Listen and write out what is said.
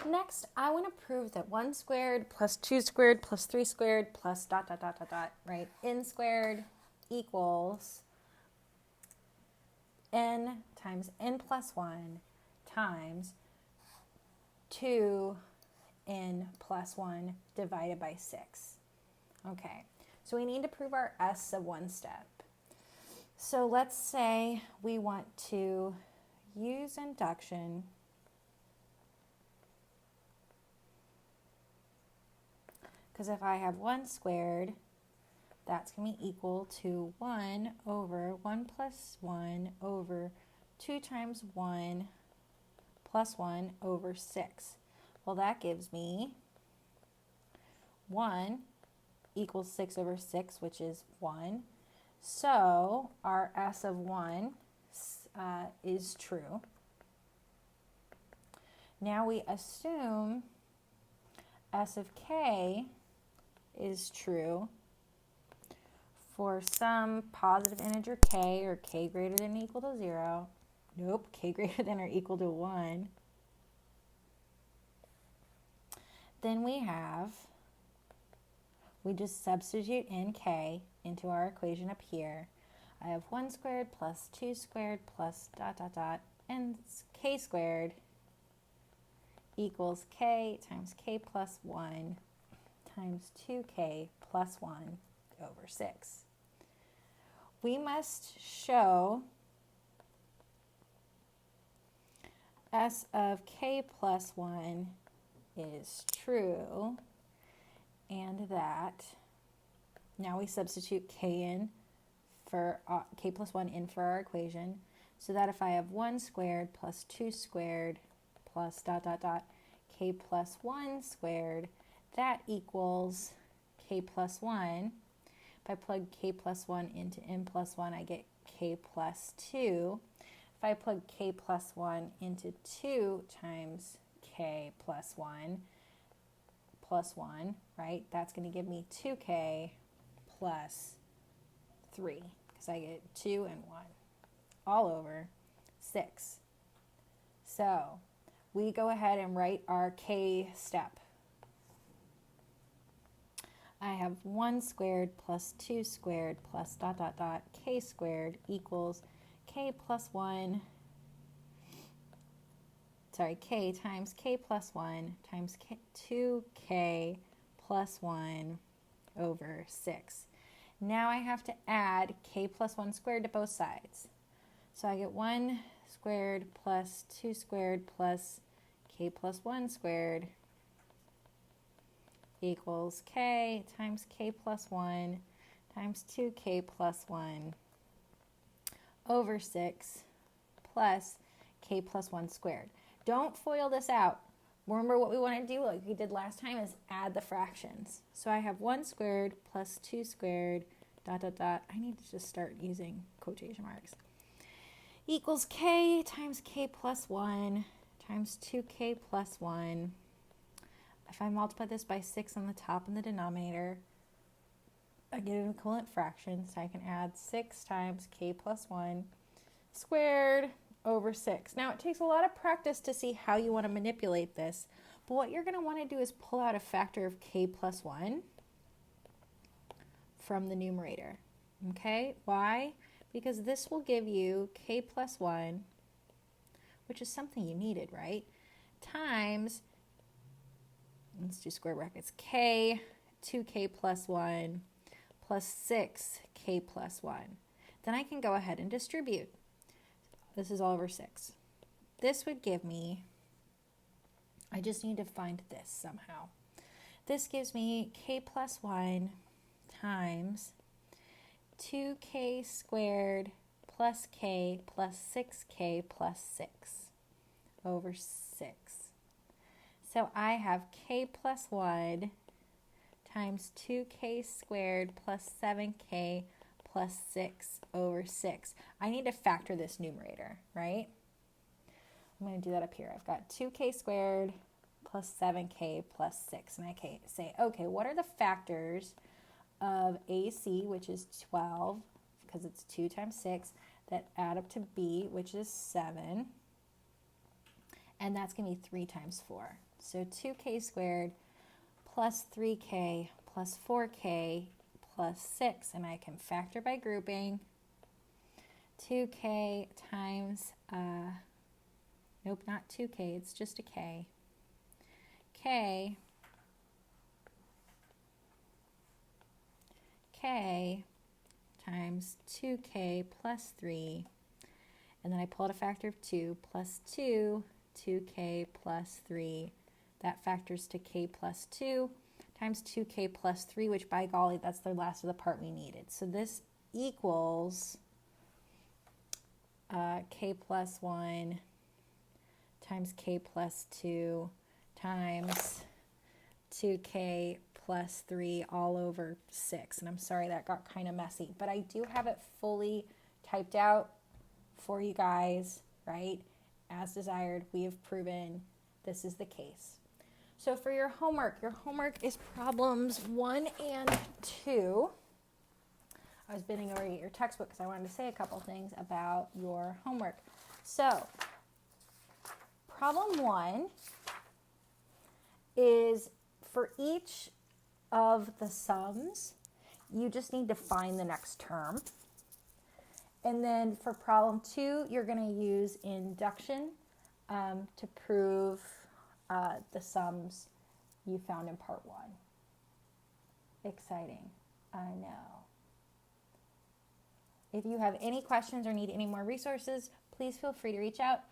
Next, I want to prove that 1 squared plus 2 squared plus 3 squared plus dot, right? N squared equals n times n plus 1 times 2n plus 1 divided by 6. Okay, so we need to prove our S of one step. So let's say we want to use induction because if I have 1 squared, that's going to be equal to 1 over 1 plus 1 over 2 times 1 plus 1 over 6. Well, that gives me 1 equals 6 over 6, which is 1. So our S of 1 is true. Now we assume S of k is true for some positive integer k, or k greater than or equal to 0. Nope, k greater than or equal to 1. Then we just substitute in k into our equation up here. I have 1 squared plus 2 squared plus and k squared equals k times k plus 1 times 2k plus 1 over 6. We must show S of k plus 1 is true, and that now we substitute k in for k plus 1 in for our equation, so that if I have 1 squared plus 2 squared plus k plus 1 squared, that equals k plus 1. If I plug k plus 1 into n plus 1, I get k plus 2. If I plug k plus 1 into 2 times k plus 1, right, that's going to give me 2k plus 3, because I get 2 and 1 all over 6. So we go ahead and write our k step. I have 1 squared plus 2 squared plus k squared equals k plus 1, k times k plus 1 times 2k plus 1 over 6. Now I have to add k plus 1 squared to both sides. So I get 1 squared plus 2 squared plus k plus 1 squared equals k times k plus 1 times 2k plus 1 over 6 plus k plus 1 squared. Don't FOIL this out. Remember, what we want to do, like we did last time, is add the fractions. So I have 1 squared plus 2 squared I need to just start using quotation marks, equals k times k plus 1 times 2k plus 1. If I multiply this by 6 on the top and the denominator, I get an equivalent fraction, so I can add 6 times k plus 1 squared over 6. Now, it takes a lot of practice to see how you want to manipulate this, but what you're going to want to do is pull out a factor of k plus 1 from the numerator. Okay, why? Because this will give you k plus 1, which is something you needed, right? Times, let's do square brackets, k, 2k plus 1, plus 6k plus 1. Then I can go ahead and distribute. This is all over 6. This would give me, I just need to find this somehow. This gives me k plus 1 times 2k squared plus k plus 6k plus 6 over 6. So I have k plus 1 times 2k squared plus 7k plus 6 over 6. I need to factor this numerator, right? I'm going to do that up here. I've got 2k squared plus 7k plus 6. And I can say, okay, what are the factors of AC, which is 12, because it's 2 times 6, that add up to B, which is 7. And that's going to be 3 times 4. So 2k squared plus 3k plus 4k plus 6, and I can factor by grouping. 2k times, nope, not 2k, it's just a k. K times 2k plus 3, and then I pull out a factor of 2 plus 2, 2k plus 3. That factors to k plus 2 times 2k plus 3, which by golly, that's the last of the part we needed. So this equals k plus 1 times k plus 2 times 2k plus 3 all over 6. And I'm sorry that got kind of messy, but I do have it fully typed out for you guys, right? As desired, we have proven this is the case. So for your homework is problems 1 and 2. I was bending over to get your textbook because I wanted to say a couple things about your homework. So problem 1 is for each of the sums, you just need to find the next term. And then for problem 2, you're going to use induction to prove the sums you found in part 1. Exciting, I know. If you have any questions or need any more resources, please feel free to reach out.